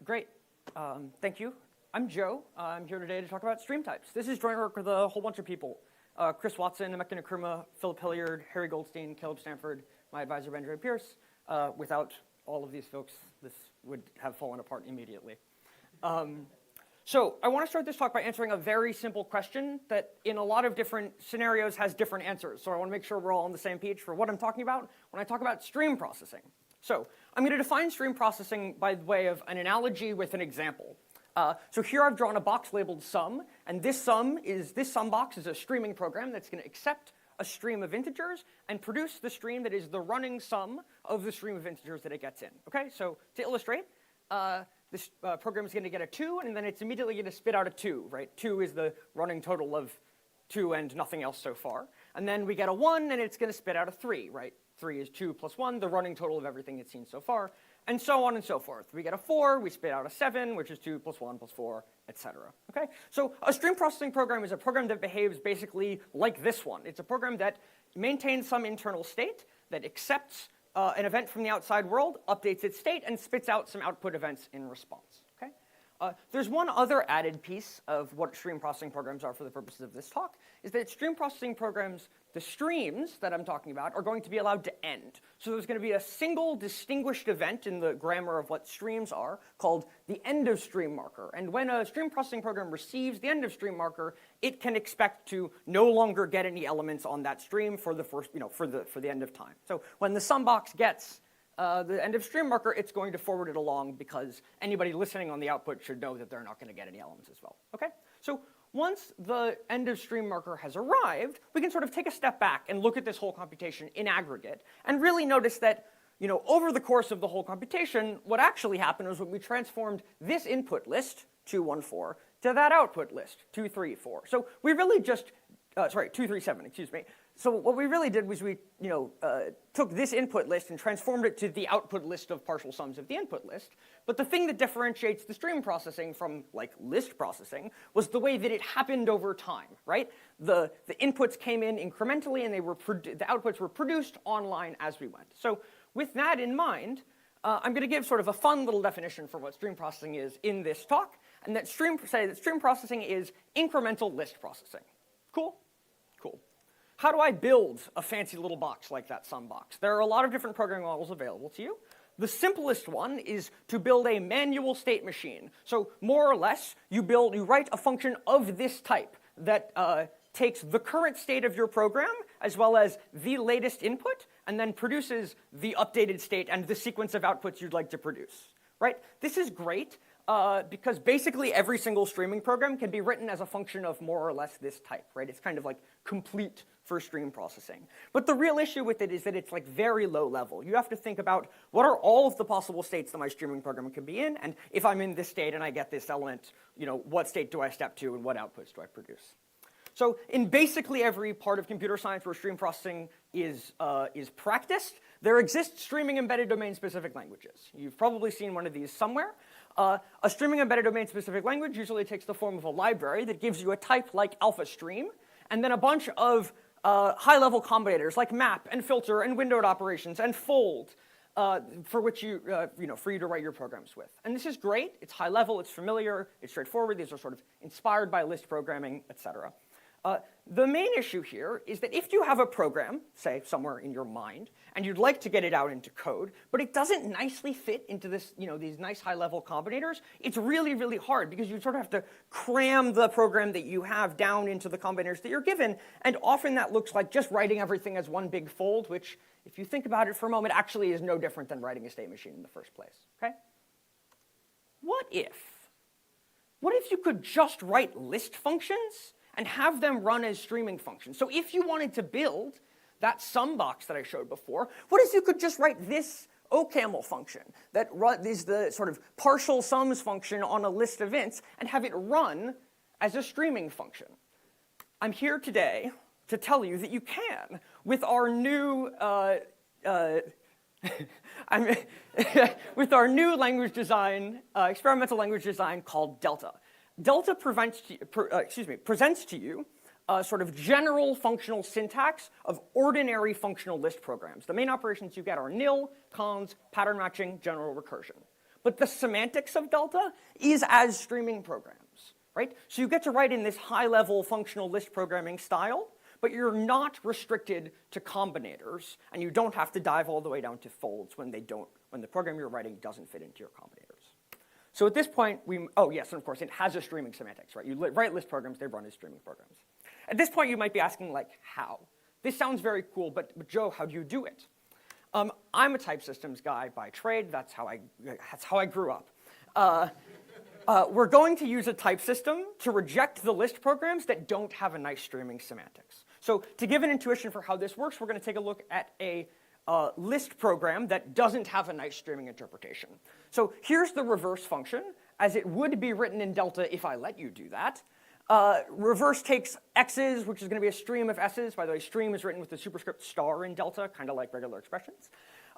Great. Thank you. I'm Joe. I'm here today to talk about stream types. This is joint work with a whole bunch of people. Chris Watson, Emeka Nkurumeh, Phillip Hilliard, Harry Goldstein, Caleb Stanford, my advisor, Benjamin Pierce. Without all of these folks, this would have fallen apart immediately. So I want to start this talk by answering a very simple question that in a lot of different scenarios has different answers. So I want to make sure we're all on the same page for what I'm talking about when I talk about stream processing. So I'm going to define stream processing by way of an analogy with an example. So here I've drawn a box labeled sum, and this sum box is a streaming program that's going to accept a stream of integers and produce the stream that is the running sum of the stream of integers that it gets in. Okay, so to illustrate, this program is going to get a 2, and then it's immediately going to spit out a 2, right? 2 is the running total of 2 and nothing else so far. And then we get a 1, and it's going to spit out a 3, right? 3 is 2 plus 1, the running total of everything it's seen so far, and so on and so forth. We get a 4, we spit out a 7, which is 2 plus 1 plus 4, etc. Okay? So a stream processing program is a program that behaves basically like this one. It's a program that maintains some internal state, that accepts an event from the outside world, updates its state, and spits out some output events in response. Okay? There's one other added piece of what stream processing programs are for the purposes of this talk, is that stream processing programs, the streams that I'm talking about, are going to be allowed to end. So there's going to be a single distinguished event in the grammar of what streams are called the end of stream marker. And when a stream processing program receives the end of stream marker, it can expect to no longer get any elements on that stream for the first, for the end of time. So when the sum box gets the end of stream marker, it's going to forward it along because anybody listening on the output should know that they're not going to get any elements as well. Okay? So once the end of stream marker has arrived, we can sort of take a step back and look at this whole computation in aggregate and really notice that, over the course of the whole computation, what actually happened was when we transformed this input list, 214, to that output list, 234. So we really just, 237, excuse me. So what we really did was we, took this input list and transformed it to the output list of partial sums of the input list. But the thing that differentiates the stream processing from, list processing was the way that it happened over time, right? The inputs came in incrementally, and the outputs were produced online as we went. So with that in mind, I'm going to give sort of a fun little definition for what stream processing is in this talk, and that stream processing is incremental list processing. Cool? Cool. How do I build a fancy little box like that sum box? There are a lot of different programming models available to you. The simplest one is to build a manual state machine. So more or less, you write a function of this type that takes the current state of your program as well as the latest input and then produces the updated state and the sequence of outputs you'd like to produce, right? This is great because basically every single streaming program can be written as a function of more or less this type, right? It's kind of like complete for stream processing. But the real issue with it is that it's very low level. You have to think about what are all of the possible states that my streaming program could be in, and if I'm in this state and I get this element, what state do I step to and what outputs do I produce? So in basically every part of computer science where stream processing is practiced, there exist streaming embedded domain-specific languages. You've probably seen one of these somewhere. A streaming embedded domain-specific language usually takes the form of a library that gives you a type like alphastream, and then a bunch of high-level combinators like map and filter and windowed operations and fold for which for you to write your programs with. And this is great. It's high level. It's familiar. It's straightforward. These are sort of inspired by list programming, etc. The main issue here is that if you have a program, say somewhere in your mind, and you'd like to get it out into code, but it doesn't nicely fit into this, these nice high-level combinators, it's really, really hard because you sort of have to cram the program that you have down into the combinators that you're given, and often that looks like just writing everything as one big fold, which, if you think about it for a moment, actually is no different than writing a state machine in the first place, okay? What if you could just write list functions and have them run as streaming functions? So if you wanted to build that sum box that I showed before, what if you could just write this OCaml function that is the sort of partial sums function on a list of ints and have it run as a streaming function? I'm here today to tell you that you can with our new with our new language design, experimental language design called Delta. Delta presents to you a sort of general functional syntax of ordinary functional list programs. The main operations you get are nil, cons, pattern matching, general recursion. but the semantics of delta is as streaming programs, right? So you get to write in this high-level functional list programming style, but you're not restricted to combinators, and you don't have to dive all the way down to folds when the program you're writing doesn't fit into your combinators. So at this point, oh yes, and of course, it has a streaming semantics, right? You write list programs, they run as streaming programs. At this point, you might be asking, like, how? This sounds very cool, but Joe, how do you do it? I'm a type systems guy by trade. That's how I grew up. We're going to use a type system to reject the list programs that don't have a nice streaming semantics. So to give an intuition for how this works, we're going to take a look at a list program that doesn't have a nice streaming interpretation. So here's the reverse function, as it would be written in delta if I let you do that. Reverse takes x's, which is going to be a stream of s's. By the way, stream is written with the superscript star in delta, kind of like regular expressions.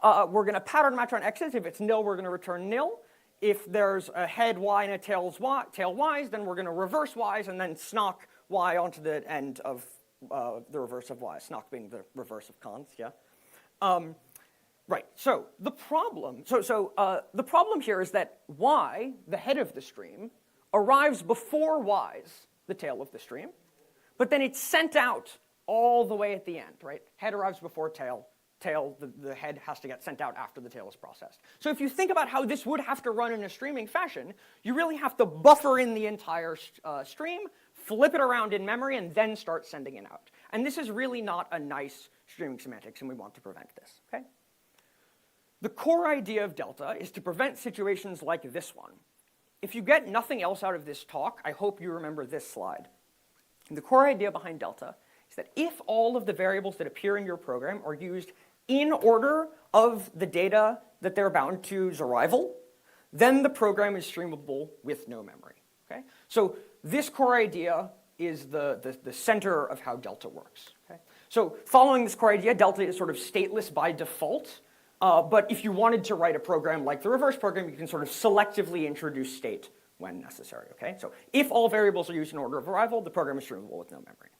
We're going to pattern match on x's. If it's nil, we're going to return nil. If there's a head y and a tail y's, then we're going to reverse y's and then snock y onto the end of the reverse of y, snock being the reverse of cons, yeah? Right, so the problem, the problem here is that y, the head of the stream, arrives before y's, the tail of the stream, but then it's sent out all the way at the end, right? Head arrives before tail, the head has to get sent out after the tail is processed. So if you think about how this would have to run in a streaming fashion, you really have to buffer in the entire stream, flip it around in memory, and then start sending it out. And this is really not a nice streaming semantics, and we want to prevent this, okay? The core idea of delta is to prevent situations like this one. If you get nothing else out of this talk, I hope you remember this slide. The core idea behind delta is that if all of the variables that appear in your program are used in order of the data that they're bound to's arrival, then the program is streamable with no memory, okay? So this core idea is the center of how delta works, okay? So following this core idea, delta is sort of stateless by default, but if you wanted to write a program like the reverse program, you can sort of selectively introduce state when necessary, okay? So if all variables are used in order of arrival, the program is streamable with no memory.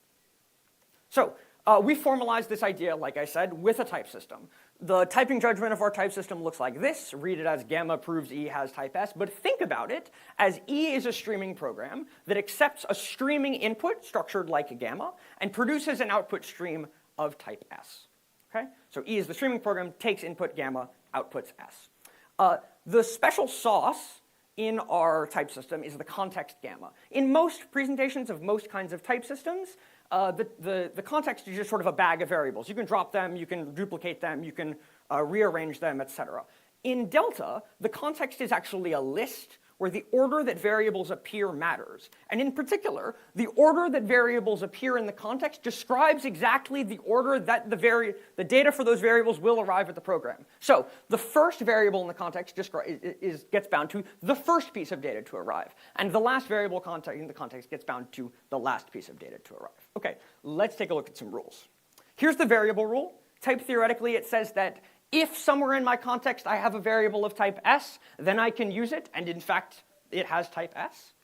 So we formalized this idea, like I said, with a type system. The typing judgment of our type system looks like this. Read it as gamma proves E has type S, but think about it as E is a streaming program that accepts a streaming input structured like a gamma and produces an output stream of type S. Okay? So E is the streaming program, takes input gamma, outputs S. The special sauce in our type system is the context gamma. In most presentations of most kinds of type systems, the context is just sort of a bag of variables. You can drop them, you can duplicate them, you can rearrange them, etc. In delta, the context is actually a list where the order that variables appear matters. And in particular, the order that variables appear in the context describes exactly the order that the data for those variables will arrive at the program. So the first variable in the context gets bound to the first piece of data to arrive. And the last variable in the context gets bound to the last piece of data to arrive. Okay, let's take a look at some rules. Here's the variable rule. Type theoretically, it says that if somewhere in my context I have a variable of type S, then I can use it, and in fact, it has type S.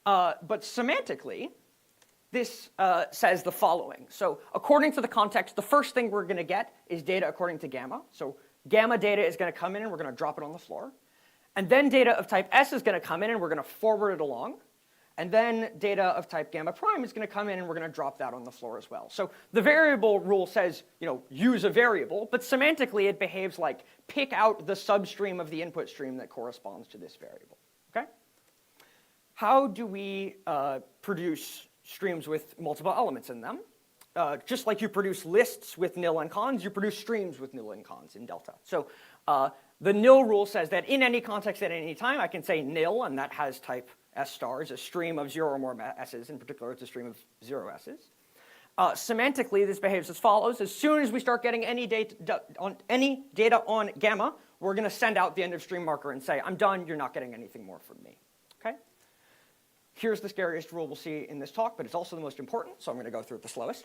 But semantically, this says the following. So according to the context, the first thing we're going to get is data according to gamma. So gamma data is going to come in, and we're going to drop it on the floor. And then data of type S is going to come in, and we're going to forward it along. And then data of type gamma prime is going to come in, and we're going to drop that on the floor as well. So the variable rule says, use a variable, but semantically it behaves like pick out the substream of the input stream that corresponds to this variable, okay? How do we produce streams with multiple elements in them? Just like you produce lists with nil and cons, you produce streams with nil and cons in delta. So the nil rule says that in any context at any time, I can say nil, and that has type S star is a stream of 0 or more S's. In particular, it's a stream of 0 S's. Semantically, this behaves as follows. As soon as we start getting any data on gamma, we're going to send out the end of stream marker and say, I'm done, you're not getting anything more from me. Okay? Here's the scariest rule we'll see in this talk, but it's also the most important, so I'm going to go through it the slowest.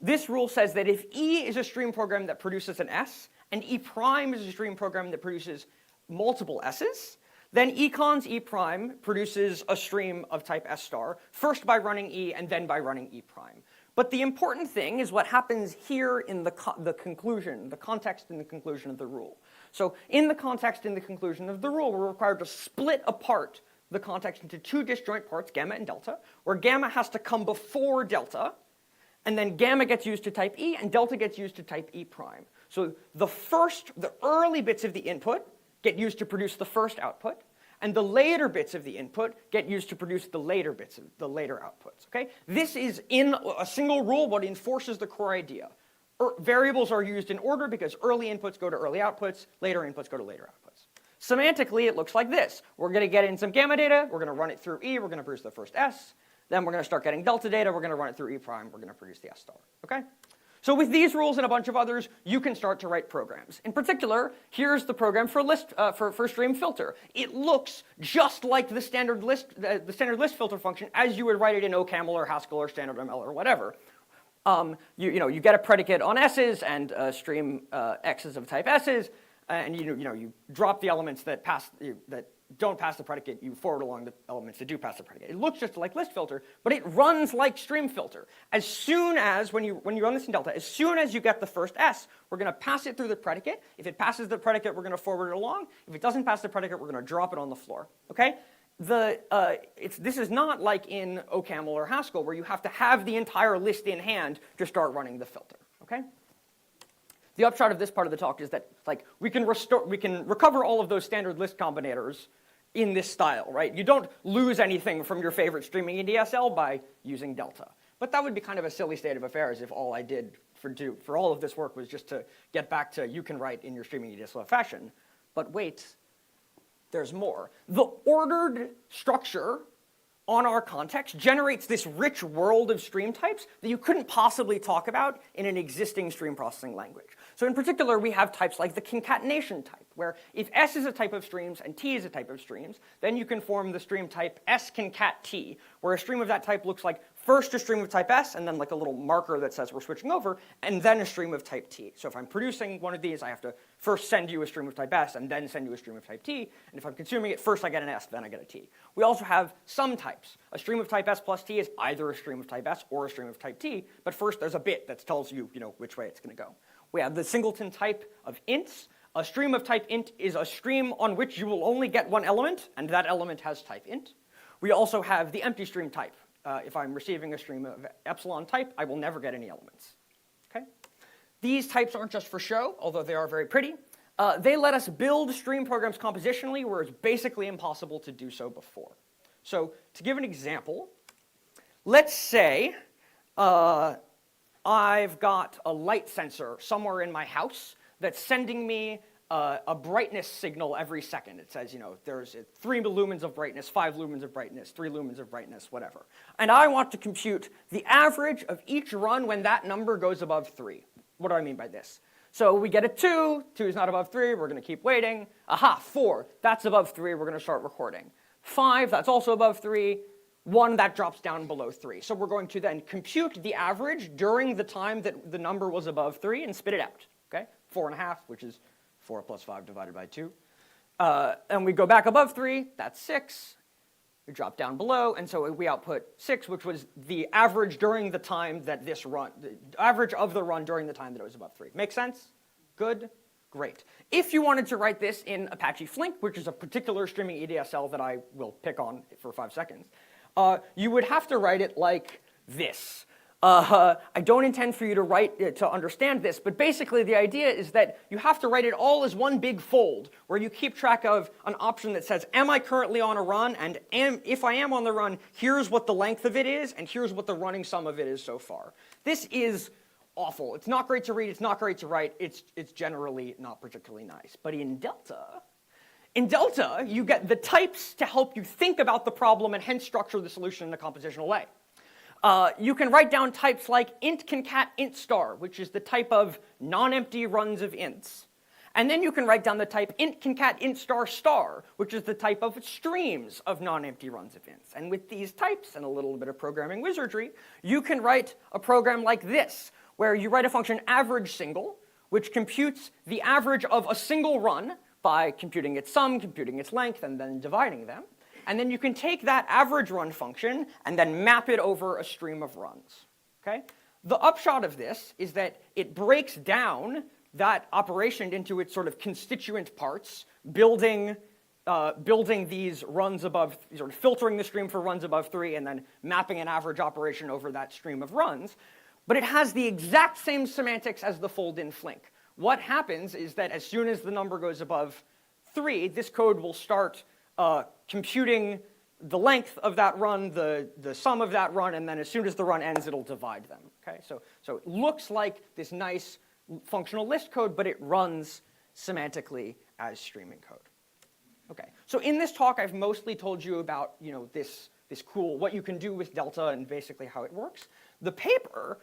This rule says that if E is a stream program that produces an S, and E prime is a stream program that produces multiple S's, then econs E prime produces a stream of type S star, first by running E and then by running E prime. But the important thing is what happens here in the conclusion, the context in the conclusion of the rule. So in the context, in the conclusion of the rule, we're required to split apart the context into two disjoint parts, gamma and delta, where gamma has to come before delta, and then gamma gets used to type E, and delta gets used to type E prime. So the early bits of the input get used to produce the first output, and the later bits of the input get used to produce the later bits of the later outputs. Okay? This is in a single rule what enforces the core idea. Variables are used in order because early inputs go to early outputs, later inputs go to later outputs. Semantically, it looks like this. We're going to get in some gamma data, we're going to run it through E, we're going to produce the first S, then we're going to start getting delta data, we're going to run it through E prime, we're going to produce the S star. Okay? So with these rules and a bunch of others, you can start to write programs. In particular, here's the program for stream filter. It looks just like the standard list filter function as you would write it in OCaml or Haskell or standard ML or whatever. You get a predicate on S's and stream X's of type S's, and you drop the elements that don't pass the predicate, you forward along the elements that do pass the predicate. It looks just like list filter, but it runs like stream filter. As soon as, when you run this in Delta, as soon as you get the first S, we're going to pass it through the predicate. If it passes the predicate, we're going to forward it along. If it doesn't pass the predicate, we're going to drop it on the floor. Okay? This is not like in OCaml or Haskell, where you have to have the entire list in hand to start running the filter. Okay? The upshot of this part of the talk is that we can recover all of those standard list combinators in this style, right? You don't lose anything from your favorite streaming EDSL by using Delta. But that would be kind of a silly state of affairs if all I did for all of this work was just to get back to you can write in your streaming EDSL fashion. But wait, there's more. The ordered structure on our context generates this rich world of stream types that you couldn't possibly talk about in an existing stream processing language. So in particular, we have types like the concatenation type, where if S is a type of streams and T is a type of streams, then you can form the stream type S concat T, where a stream of that type looks like first a stream of type S, and then like a little marker that says we're switching over, and then a stream of type T. So if I'm producing one of these, I have to first send you a stream of type S, and then send you a stream of type T. And if I'm consuming it, first I get an S, then I get a T. We also have some types. A stream of type S plus T is either a stream of type S or a stream of type T, but first there's a bit that tells you, which way it's going to go. We have the singleton type of ints. A stream of type int is a stream on which you will only get one element, and that element has type int. We also have the empty stream type. If I'm receiving a stream of epsilon type, I will never get any elements. Okay? These types aren't just for show, although they are very pretty. They let us build stream programs compositionally, where it's basically impossible to do so before. So to give an example, let's say I've got a light sensor somewhere in my house that's sending me a brightness signal every second. It says, there's 3 lumens of brightness, 5 lumens of brightness, 3 lumens of brightness, whatever. And I want to compute the average of each run when that number goes above 3. What do I mean by this? So we get a 2, 2 is not above 3, we're going to keep waiting. Aha, 4, that's above 3, we're going to start recording. 5, that's also above 3. 1, that drops down below 3. So we're going to then compute the average during the time that the number was above 3 and spit it out. Okay? 4.5, which is 4 plus 5 divided by 2. And we go back above 3, that's 6. We drop down below, and so we output 6, which was the average during the time that this run, the average of the run during the time that it was above 3. Make sense? Good? Great. If you wanted to write this in Apache Flink, which is a particular streaming EDSL that I will pick on for 5 seconds, you would have to write it like this. I don't intend for you to write to understand this, but basically the idea is that you have to write it all as one big fold, where you keep track of an option that says, am I currently on a run? And if I am on the run, here's what the length of it is, and here's what the running sum of it is so far. This is awful. It's not great to read, it's not great to write, it's generally not particularly nice. But in Delta, you get the types to help you think about the problem and hence structure the solution in a compositional way. You can write down types like int concat int star, which is the type of non-empty runs of ints. And then you can write down the type int concat int star star, which is the type of streams of non-empty runs of ints. And with these types and a little bit of programming wizardry, you can write a program like this, where you write a function average single, which computes the average of a single run by computing its sum, computing its length, and then dividing them. And then you can take that average run function and then map it over a stream of runs. Okay? The upshot of this is that it breaks down that operation into its sort of constituent parts, building these runs above, sort of filtering the stream for runs above 3, and then mapping an average operation over that stream of runs. But it has the exact same semantics as the fold-in flink. What happens is that as soon as the number goes above 3, this code will start computing the length of that run, the sum of that run, and then as soon as the run ends, it'll divide them. Okay, so it looks like this nice functional list code, but it runs semantically as streaming code. Okay, so in this talk, I've mostly told you about this cool, what you can do with delta and basically how it works. The paper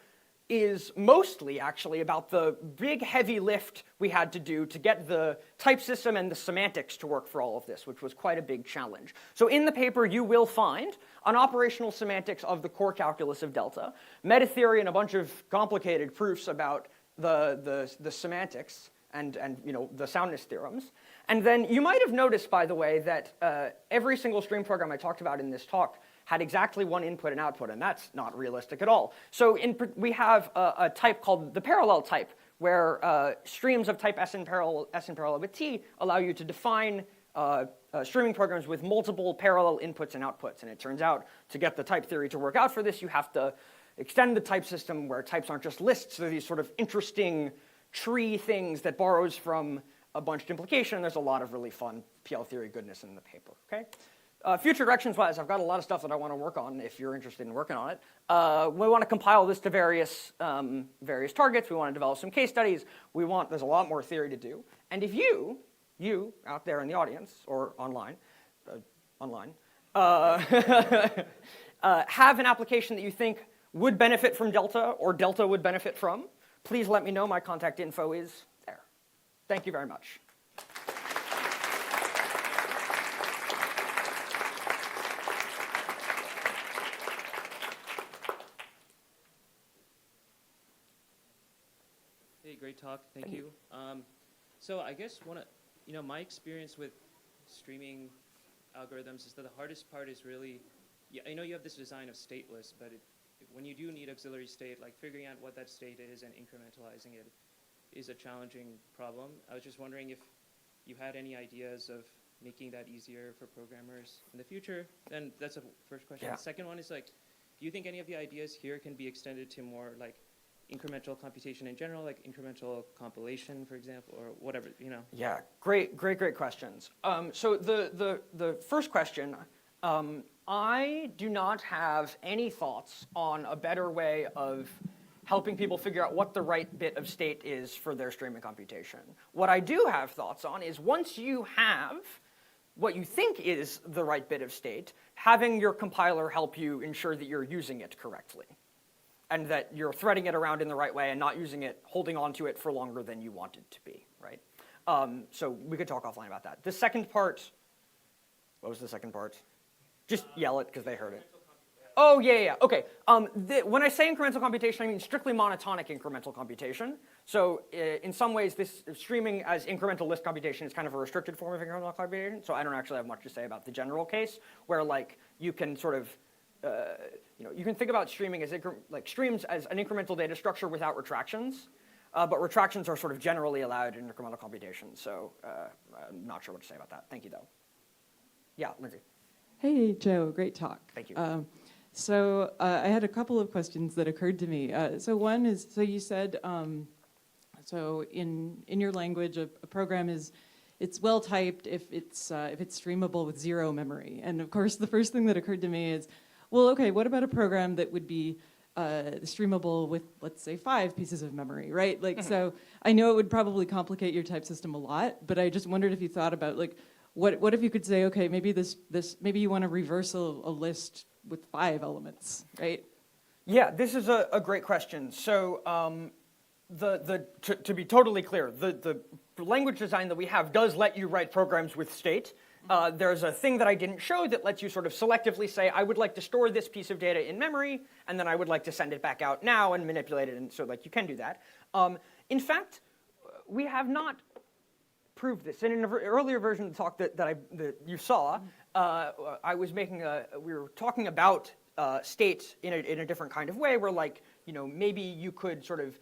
is mostly actually about the big heavy lift we had to do to get the type system and the semantics to work for all of this, which was quite a big challenge. So in the paper, you will find an operational semantics of the core calculus of delta, meta theory, and a bunch of complicated proofs about the semantics and the soundness theorems. And then you might have noticed, by the way, that every single stream program I talked about in this talk had exactly one input and output, and that's not realistic at all. So we have a type called the parallel type, where streams of type S in parallel with T allow you to define streaming programs with multiple parallel inputs and outputs. And it turns out, to get the type theory to work out for this, you have to extend the type system where types aren't just lists. They're these sort of interesting tree things that borrows from a bunched implication. There's a lot of really fun PL theory goodness in the paper. Okay. Future directions-wise, I've got a lot of stuff that I want to work on if you're interested in working on it. We want to compile this to various targets. We want to develop some case studies. There's a lot more theory to do. And if you out there in the audience or online, have an application that you think would benefit from delta or delta would benefit from, please let me know. My contact info is there. Thank you very much. Great talk, thank you. So I guess my experience with streaming algorithms is that the hardest part is really, I know you have this design of stateless, but when you do need auxiliary state, like figuring out what that state is and incrementalizing it is a challenging problem. I was just wondering if you had any ideas of making that easier for programmers in the future. And that's the first question. Yeah. The second one is do you think any of the ideas here can be extended to more incremental computation in general, like incremental compilation, for example, or whatever, Yeah, great questions. So the first question, I do not have any thoughts on a better way of helping people figure out what the right bit of state is for their streaming computation. What I do have thoughts on is once you have what you think is the right bit of state, having your compiler help you ensure that you're using it correctly, and that you're threading it around in the right way and not using it, holding on to it for longer than you want it to be, right? So we could talk offline about that. The second part, what was the second part? Just yell it because they heard it. Oh, yeah, okay. When I say incremental computation, I mean strictly monotonic incremental computation. So in some ways, this streaming as incremental list computation is kind of a restricted form of incremental computation, so I don't actually have much to say about the general case, where you can sort of you can think about streaming as streams as an incremental data structure without retractions, but retractions are sort of generally allowed in incremental computation. So I'm not sure what to say about that. Thank you, though. Yeah, Lindsay. Hey, Joe. Great talk. Thank you. So I had a couple of questions that occurred to me. So one is, so you said, so in your language, a program it's well typed if it's streamable with 0 memory. And of course, the first thing that occurred to me is, well, okay, what about a program that would be streamable with, let's say, 5 pieces of memory, right? So I know it would probably complicate your type system a lot, but I just wondered if you thought about, what if you could say, okay, maybe maybe you want to reverse a list with 5 elements, right? Yeah, this is a great question. So to be totally clear, the language design that we have does let you write programs with state. There's a thing that I didn't show that lets you sort of selectively say, I would like to store this piece of data in memory, and then I would like to send it back out now and manipulate it, and so you can do that. In fact, we have not proved this. In an earlier version of the talk that you saw, we were talking about state in a different kind of way, where maybe you could sort of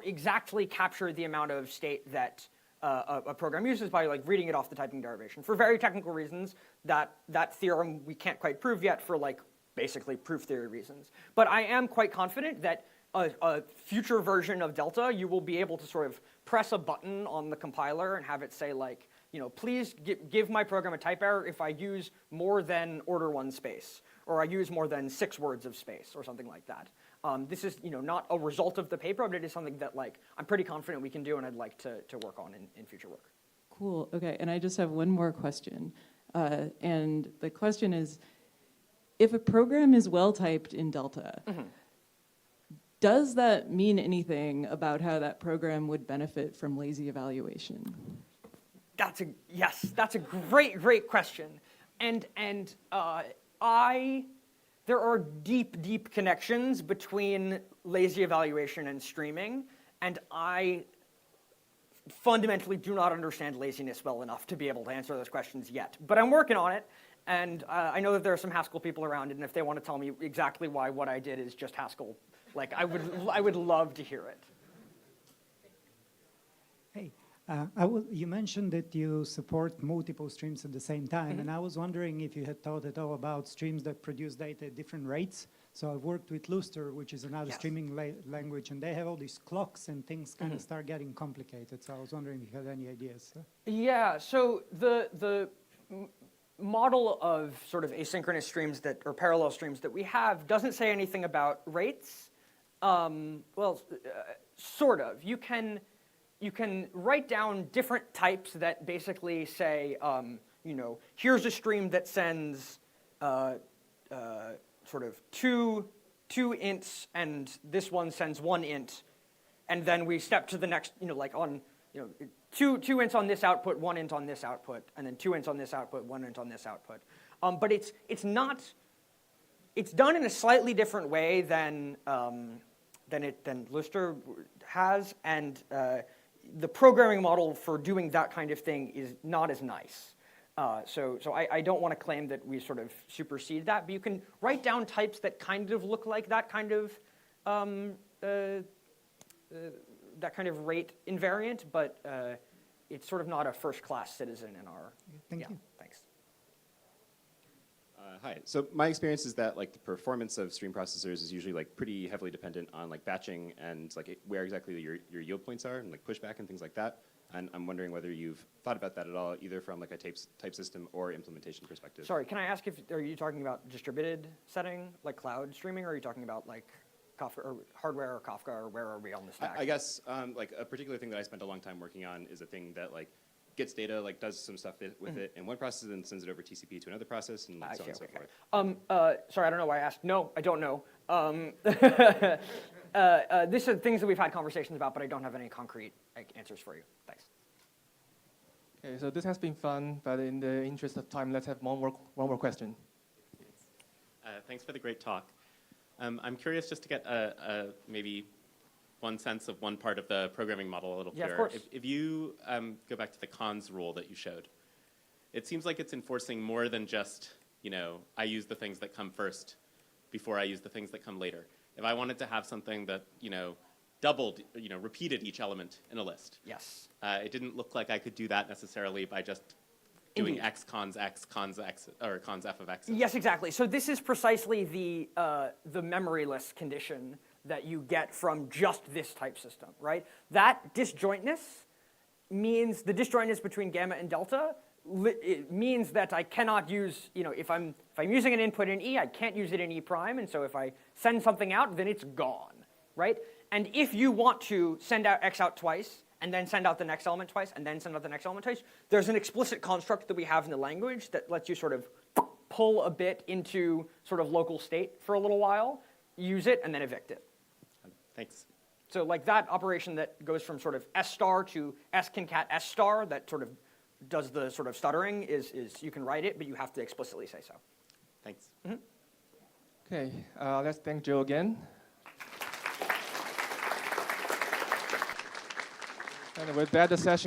exactly capture the amount of state that a program uses by like reading it off the typing derivation. For very technical reasons, that theorem we can't quite prove yet for like basically proof theory reasons. But I am quite confident that a future version of Delta, you will be able to sort of press a button on the compiler and have it say like, please give my program a type error if I use more than order 1 space, or I use more than 6 words of space, or something like that. This is not a result of the paper, but it is something that like I'm pretty confident we can do, and I'd like to work on in future work. Cool. Okay, and I just have one more question, and the question is, if a program is well typed in Delta, does that mean anything about how that program would benefit from lazy evaluation? That's a great question, and there are deep connections between lazy evaluation and streaming, and I fundamentally do not understand laziness well enough to be able to answer those questions yet. But I'm working on it, and I know that there are some Haskell people around, and if they want to tell me exactly why what I did is just Haskell, like I would love to hear it. Hey, you mentioned that you support multiple streams at the same time, and I was wondering if you had thought at all about streams that produce data at different rates. So I've worked with Lustre, which is another streaming language, and they have all these clocks and things kind of start getting complicated. So I was wondering if you had any ideas. Yeah, so the model of sort of asynchronous streams or parallel streams that we have doesn't say anything about rates. Sort of. You can write down different types that basically say, here's a stream that sends sort of two ints, and this one sends 1 int, and then we step to the next, two ints on this output, 1 int on this output, and then 2 ints on this output, 1 int on this output. But it's done in a slightly different way than Lustre has, and the programming model for doing that kind of thing is not as nice. So I don't want to claim that we sort of supersede that, but you can write down types that kind of look like that kind of rate invariant, but it's sort of not a first-class citizen in our. Thank you. Thanks. Hi. So my experience is that like the performance of stream processors is usually like pretty heavily dependent on like batching and like where exactly your yield points are and like pushback and things like that. And I'm wondering whether you've thought about that at all, either from like a type system or implementation perspective. Sorry, can I ask are you talking about distributed setting, like cloud streaming, or are you talking about like Kafka or hardware or Kafka, or where are we on the stack? I guess like a particular thing that I spent a long time working on is a thing that like gets data, like does some stuff with it in one process and sends it over TCP to another process, and so on and so forth. Sorry, I don't know why I asked. No, I don't know. These are things that we've had conversations about, but I don't have any concrete answers for you. Thanks. Okay, so this has been fun, but in the interest of time, let's have one more question. Thanks for the great talk. I'm curious just to get maybe one sense of one part of the programming model a little clearer. Of course. If you go back to the cons rule that you showed, it seems like it's enforcing more than just, I use the things that come first before I use the things that come later. If I wanted to have something that, doubled, repeated each element in a list. Yes. It didn't look like I could do that necessarily by just doing x, cons x, or cons f of x. Yes, exactly. So this is precisely the memoryless condition that you get from just this type system, right? That disjointness means the disjointness between gamma and delta. It means that I cannot use, if I'm using an input in E, I can't use it in E prime, and so if I send something out, then it's gone, right? And if you want to send out X out twice, and then send out the next element twice, and then send out the next element twice, there's an explicit construct that we have in the language that lets you sort of pull a bit into sort of local state for a little while, use it, and then evict it. Thanks. So like that operation that goes from sort of S star to S concat S star, that sort of does the sort of stuttering, is you can write it, but you have to explicitly say so. Thanks. Mm-hmm. Okay, let's thank Joe again. And with that, the session